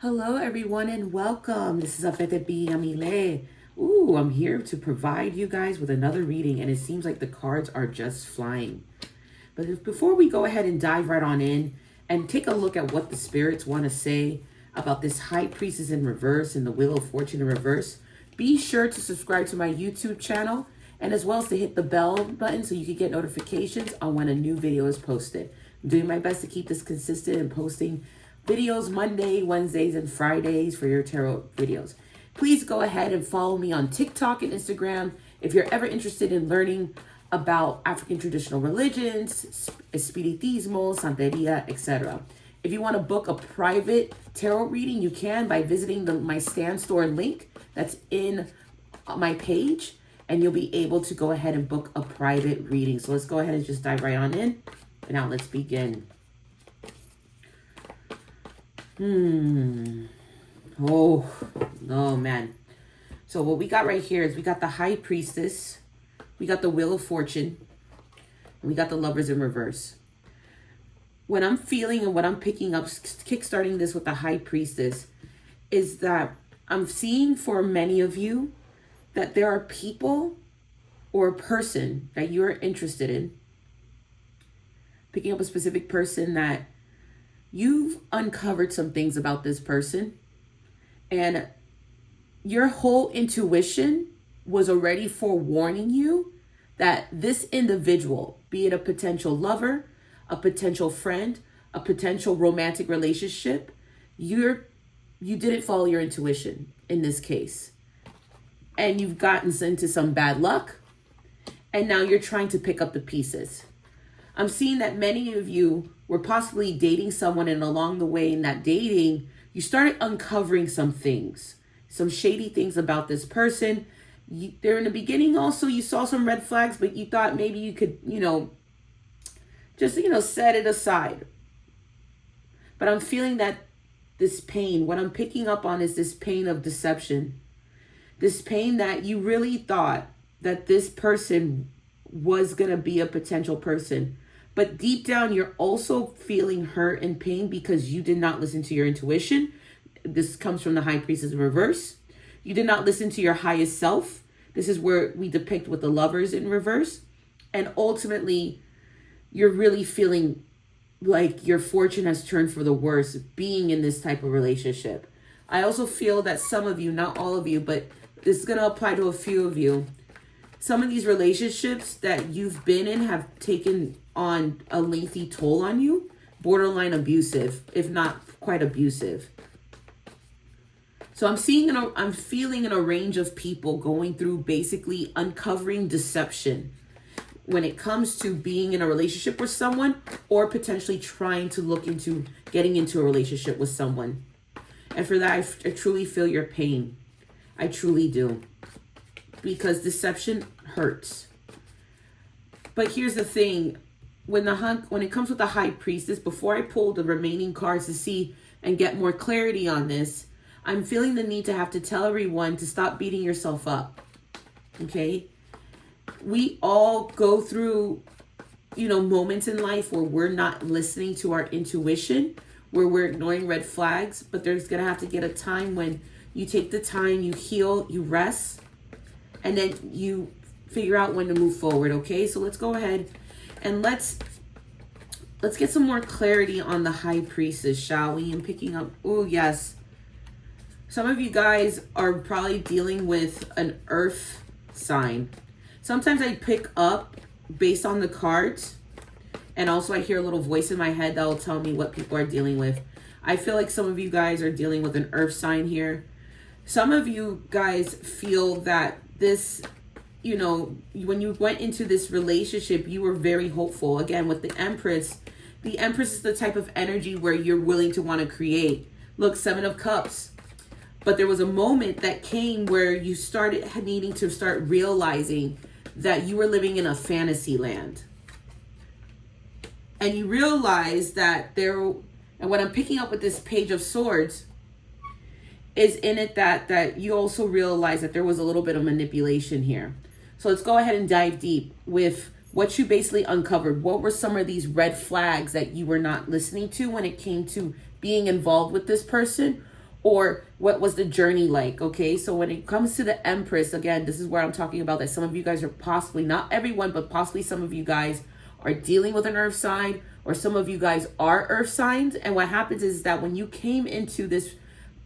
Hello, everyone, and welcome. This is Apete B. Amile. Ooh, I'm here to provide you guys with another reading, and it seems like the cards are just flying. But before we go ahead and dive right on in and take a look at what the spirits want to say about this High Priestess in reverse and the Wheel of Fortune in reverse, be sure to subscribe to my YouTube channel and as well as to hit the bell button so you can get notifications on when a new video is posted. I'm doing my best to keep this consistent and posting videos Monday, Wednesdays, and Fridays for your tarot videos. Please go ahead and follow me on TikTok and Instagram if you're ever interested in learning about African traditional religions, Espiritismo, Santeria, etc. If you want to book a private tarot reading, you can by visiting my Stan Store link that's in my page, and you'll be able to go ahead and book a private reading. So let's go ahead and just dive right on in. And now let's begin. Oh man. So what we got right here is we got the High Priestess, we got the Wheel of Fortune, and we got the Lovers in reverse. What I'm feeling and what I'm picking up, kickstarting this with the High Priestess, is that I'm seeing for many of you that there are people or a person that you're interested in. Picking up a specific person that you've uncovered some things about this person, and your whole intuition was already forewarning you that this individual, be it a potential lover, a potential friend, a potential romantic relationship, you didn't follow your intuition in this case. And you've gotten into some bad luck, and now you're trying to pick up the pieces. I'm seeing that many of you were possibly dating someone, and along the way in that dating, you started uncovering some things, some shady things about this person. There in the beginning also, you saw some red flags, but you thought maybe you could, just, set it aside. But I'm feeling that this pain, what I'm picking up on is this pain of deception. This pain that you really thought that this person was going to be a potential person. But deep down, you're also feeling hurt and pain because you did not listen to your intuition. This comes from the High Priestess in reverse. You did not listen to your highest self. This is where we depict with the Lovers in reverse. And ultimately, you're really feeling like your fortune has turned for the worse being in this type of relationship. I also feel that some of you, not all of you, but this is going to apply to a few of you. Some of these relationships that you've been in have taken on a lengthy toll on you, borderline abusive, if not quite abusive. So I'm feeling in a range of people going through basically uncovering deception when it comes to being in a relationship with someone or potentially trying to look into getting into a relationship with someone. And for that, I truly feel your pain. I truly do. Because deception hurts. But here's the thing. When it comes with the High Priestess, before I pull the remaining cards to see and get more clarity on this, I'm feeling the need to have to tell everyone to stop beating yourself up. Okay? We all go through, moments in life where we're not listening to our intuition, where we're ignoring red flags, but there's going to have to get a time when you take the time, you heal, you rest, and then you figure out when to move forward, okay? So let's go ahead and let's get some more clarity on the High Priestess, shall we? And picking up, oh yes. Some of you guys are probably dealing with an earth sign. Sometimes I pick up based on the cards, and also I hear a little voice in my head that will tell me what people are dealing with. I feel like some of you guys are dealing with an earth sign here. Some of you guys feel that this, when you went into this relationship, you were very hopeful. Again, with the Empress is the type of energy where you're willing to want to create. Look, 7 of Cups. But there was a moment that came where you started needing to start realizing that you were living in a fantasy land. And you realized that and what I'm picking up with this Page of Swords is in it that you also realize that there was a little bit of manipulation here. So let's go ahead and dive deep with what you basically uncovered. What were some of these red flags that you were not listening to when it came to being involved with this person? or what was the journey like? Okay, so when it comes to the Empress, again, this is where I'm talking about that some of you guys are possibly, not everyone, but possibly some of you guys are dealing with an earth sign, or some of you guys are earth signs. And what happens is that when you came into this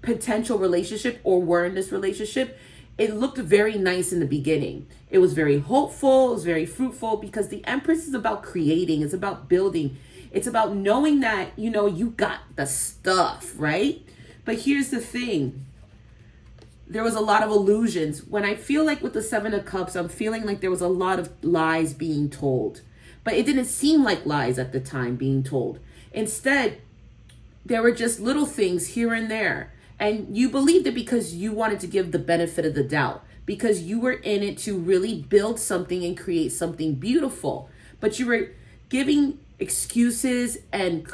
potential relationship or were in this relationship, it looked very nice in the beginning. It was very hopeful, it was very fruitful, because the Empress is about creating, it's about building, it's about knowing that, you know, you got the stuff, right? But here's the thing. There was a lot of illusions. When I feel like with the Seven of Cups, I'm feeling like there was a lot of lies being told. But it didn't seem like lies at the time being told. Instead, there were just little things here and there. And you believed it because you wanted to give the benefit of the doubt, because you were in it to really build something and create something beautiful. But you were giving excuses and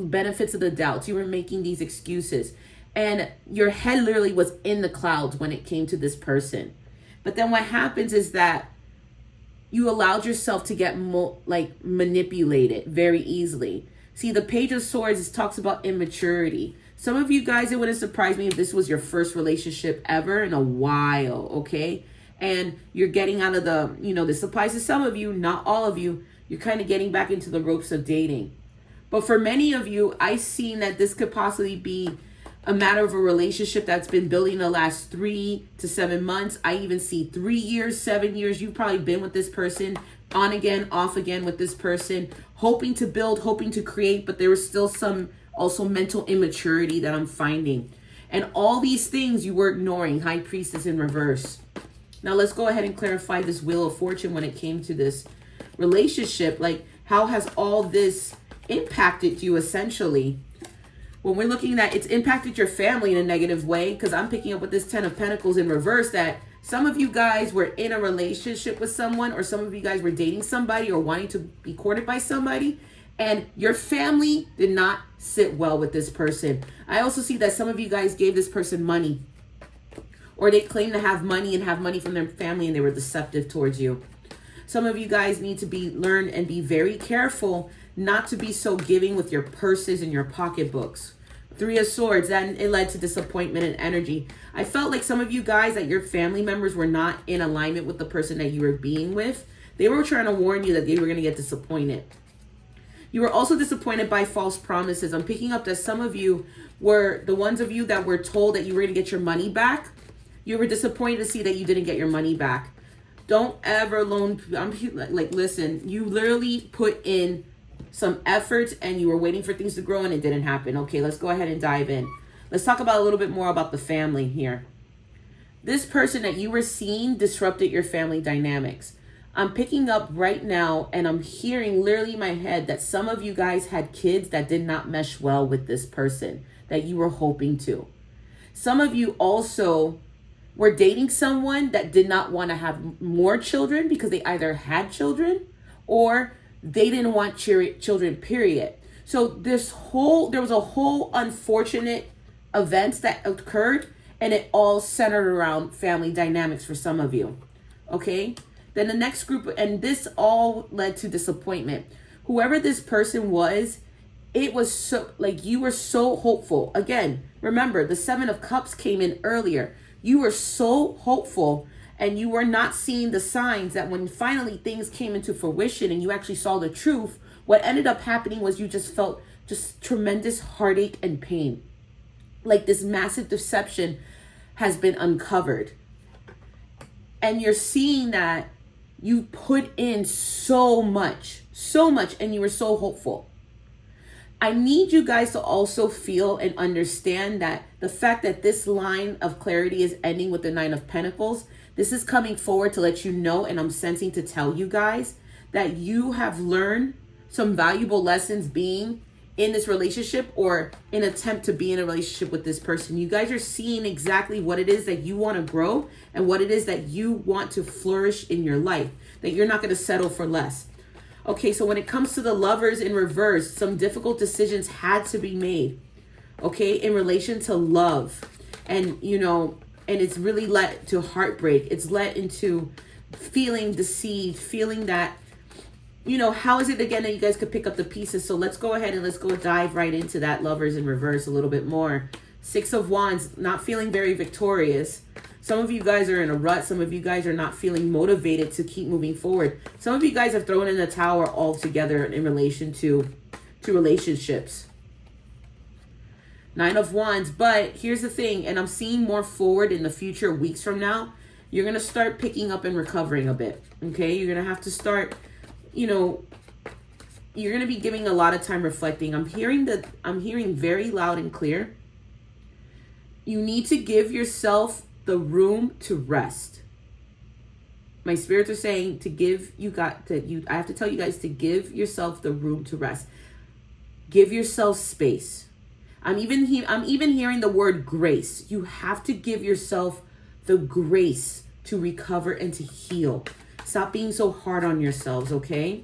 benefits of the doubt. You were making these excuses. And your head literally was in the clouds when it came to this person. But then what happens is that you allowed yourself to get manipulated very easily. See, the Page of Swords talks about immaturity. Some of you guys, it wouldn't surprise me if this was your first relationship ever in a while, okay? And you're getting out of the, you know, this applies to some of you, not all of you. You're kind of getting back into the ropes of dating. But for many of you, I've seen that this could possibly be a matter of a relationship that's been building the last 3 to 7 months. I even see 3 years, 7 years. You've probably been with this person on again, off again with this person, hoping to build, hoping to create, but there was still some also mental immaturity that I'm finding. And all these things you were ignoring. High Priestess in reverse. Now let's go ahead and clarify this Wheel of Fortune when it came to this relationship. Like, how has all this impacted you essentially? When we're looking at it's impacted your family in a negative way, because I'm picking up with this Ten of Pentacles in reverse that some of you guys were in a relationship with someone, or some of you guys were dating somebody or wanting to be courted by somebody, and your family did not sit well with this person. I also see that some of you guys gave this person money, or they claim to have money and have money from their family, and they were deceptive towards you. Some of you guys need to learn and be very careful not to be so giving with your purses and your pocketbooks. Three of Swords, and it led to disappointment and energy. I felt like some of you guys, that your family members were not in alignment with the person that you were being with. They were trying to warn you that they were going to get disappointed. You were also disappointed by false promises. I'm picking up that some of you were the ones of you that were told that you were going to get your money back. You were disappointed to see that you didn't get your money back. Don't ever loan. Listen, you literally put in some effort and you were waiting for things to grow and it didn't happen. Okay, let's go ahead and dive in. Let's talk about a little bit more about the family here. This person that you were seeing disrupted your family dynamics. I'm picking up right now and I'm hearing literally in my head that some of you guys had kids that did not mesh well with this person that you were hoping to. Some of you also were dating someone that did not want to have more children because they either had children or they didn't want children, period. So there was a whole unfortunate events that occurred, and it all centered around family dynamics for some of you. Okay? Then the next group, and this all led to disappointment. Whoever this person was, it was so, like, you were so hopeful. Again, remember, the Seven of Cups came in earlier. You were so hopeful, and you were not seeing the signs that when finally things came into fruition and you actually saw the truth, what ended up happening was you just felt just tremendous heartache and pain. Like this massive deception has been uncovered. And you're seeing that you put in so much, and you were so hopeful. I need you guys to also feel and understand that the fact that this line of clarity is ending with the Nine of Pentacles, this is coming forward to let you know, and I'm sensing to tell you guys that you have learned some valuable lessons being in this relationship or in attempt to be in a relationship with this person. You guys are seeing exactly what it is that you want to grow and what it is that you want to flourish in your life, that you're not going to settle for less. Okay, so when it comes to the Lovers in reverse, some difficult decisions had to be made, okay, in relation to love. And, you know, and it's really led to heartbreak. It's led into feeling deceived, feeling that, you know, how is it again that you guys could pick up the pieces? So let's go ahead and let's go dive right into that Lovers in reverse a little bit more. Six of Wands, not feeling very victorious. Some of you guys are in a rut. Some of you guys are not feeling motivated to keep moving forward. Some of you guys have thrown in the towel altogether in relation to relationships. Nine of Wands. But here's the thing, and I'm seeing more forward in the future, weeks from now. You're going to start picking up and recovering a bit. Okay? You're going to have to start, you know, you're going to be giving a lot of time reflecting. I'm hearing very loud and clear. You need to give yourself the room to rest. My spirits are saying I have to tell you guys to give yourself the room to rest. Give yourself space. I'm even hearing the word grace. You have to give yourself the grace to recover and to heal. Stop being so hard on yourselves, okay?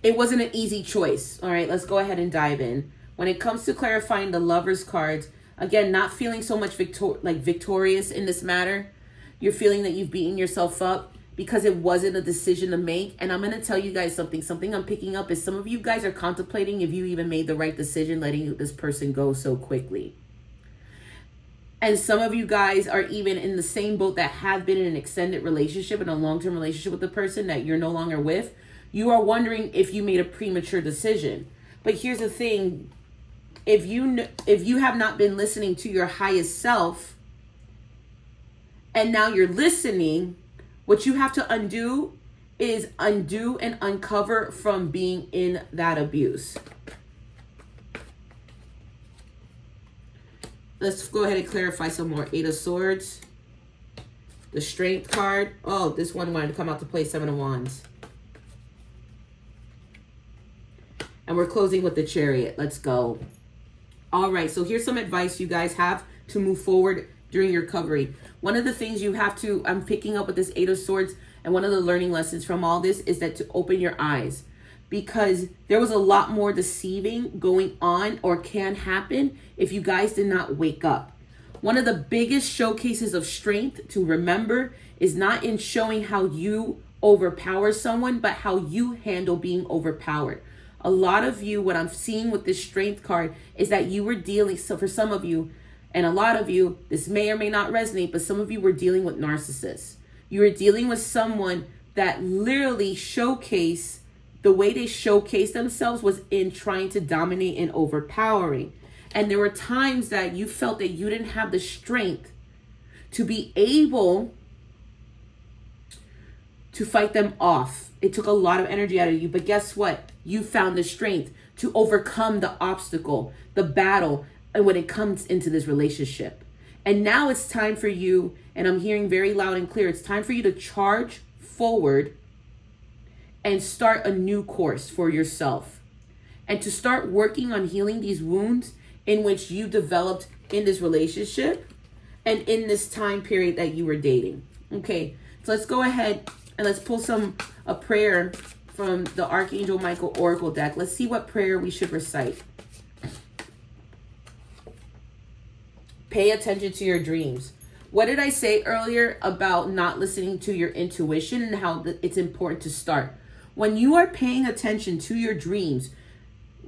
It wasn't an easy choice. All right, let's go ahead and dive in. When it comes to clarifying the Lovers cards, again, not feeling so much victorious in this matter. You're feeling that you've beaten yourself up because it wasn't a decision to make. And I'm going to tell you guys something. Something I'm picking up is some of you guys are contemplating if you even made the right decision letting this person go so quickly. And some of you guys are even in the same boat that have been in an extended relationship, in a long-term relationship with the person that you're no longer with. You are wondering if you made a premature decision. But here's the thing. If you have not been listening to your highest self, and now you're listening, what you have to undo is undo and uncover from being in that abuse. Let's go ahead and clarify some more. Eight of Swords. The Strength card. Oh, this one wanted to come out to play. Seven of Wands. And we're closing with the Chariot. Let's go. All right, so here's some advice you guys have to move forward during your recovery. One of the things you have to, I'm picking up with this Eight of Swords, and one of the learning lessons from all this is that to open your eyes, because there was a lot more deceiving going on or can happen if you guys did not wake up. One of the biggest showcases of strength to remember is not in showing how you overpower someone, but how you handle being overpowered. A lot of you, what I'm seeing with this Strength card is that you were dealing, so for some of you, and a lot of you, this may or may not resonate, but some of you were dealing with narcissists. You were dealing with someone that literally showcased, the way they showcased themselves was in trying to dominate and overpowering. And there were times that you felt that you didn't have the strength to be able to fight them off. It took a lot of energy out of you, but guess what? You found the strength to overcome the obstacle, the battle, and when it comes into this relationship. And now it's time for you, and I'm hearing very loud and clear, it's time for you to charge forward and start a new course for yourself. And to start working on healing these wounds in which you developed in this relationship and in this time period that you were dating. Okay, so let's go ahead and let's pull a prayer from the Archangel Michael Oracle deck. Let's see what prayer we should recite. Pay attention to your dreams. What did I say earlier about not listening to your intuition and how it's important to start? When you are paying attention to your dreams,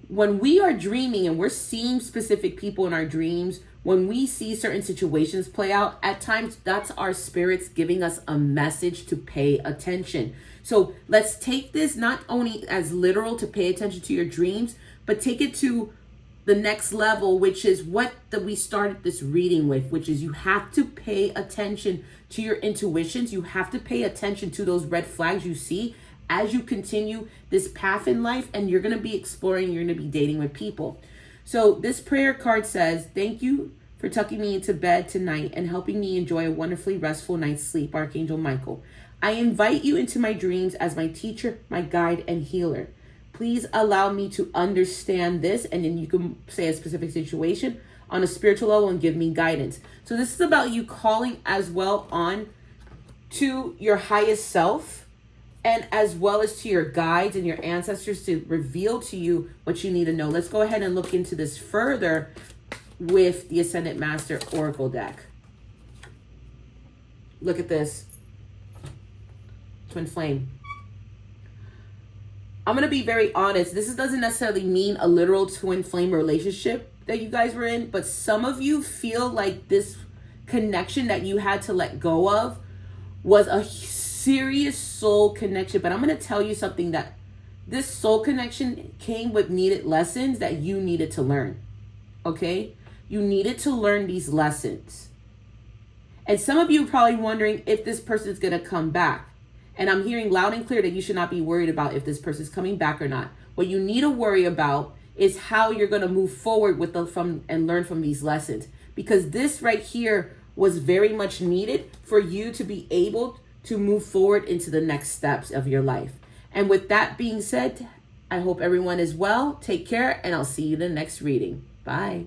when we are dreaming and we're seeing specific people in our dreams, when we see certain situations play out, at times that's our spirits giving us a message to pay attention. So let's take this not only as literal to pay attention to your dreams, but take it to the next level, which is what we started this reading with, which is you have to pay attention to your intuitions. You have to pay attention to those red flags you see as you continue this path in life, and you're going to be exploring, you're going to be dating with people. So this prayer card says, thank you for tucking me into bed tonight and helping me enjoy a wonderfully restful night's sleep, Archangel Michael. I invite you into my dreams as my teacher, my guide, and healer. Please allow me to understand this, and then you can say a specific situation on a spiritual level and give me guidance. So this is about you calling as well on to your highest self, and as well as to your guides and your ancestors to reveal to you what you need to know. Let's go ahead and look into this further with the Ascendant Master Oracle deck. Look at this. Twin Flame. I'm going to be very honest. This doesn't necessarily mean a literal twin flame relationship. that you guys were in, but some of you feel like this connection that you had to let go of was a serious soul connection. But I'm going to tell you something, that this soul connection came with needed lessons that you needed to learn. Okay? You needed to learn these lessons. And some of you are probably wondering if this person is going to come back. And I'm hearing loud and clear that you should not be worried about if this person is coming back or not. What you need to worry about is how you're going to move forward with and learn from these lessons. Because this right here was very much needed for you to be able to move forward into the next steps of your life. And with that being said, I hope everyone is well. Take care, and I'll see you in the next reading. Bye.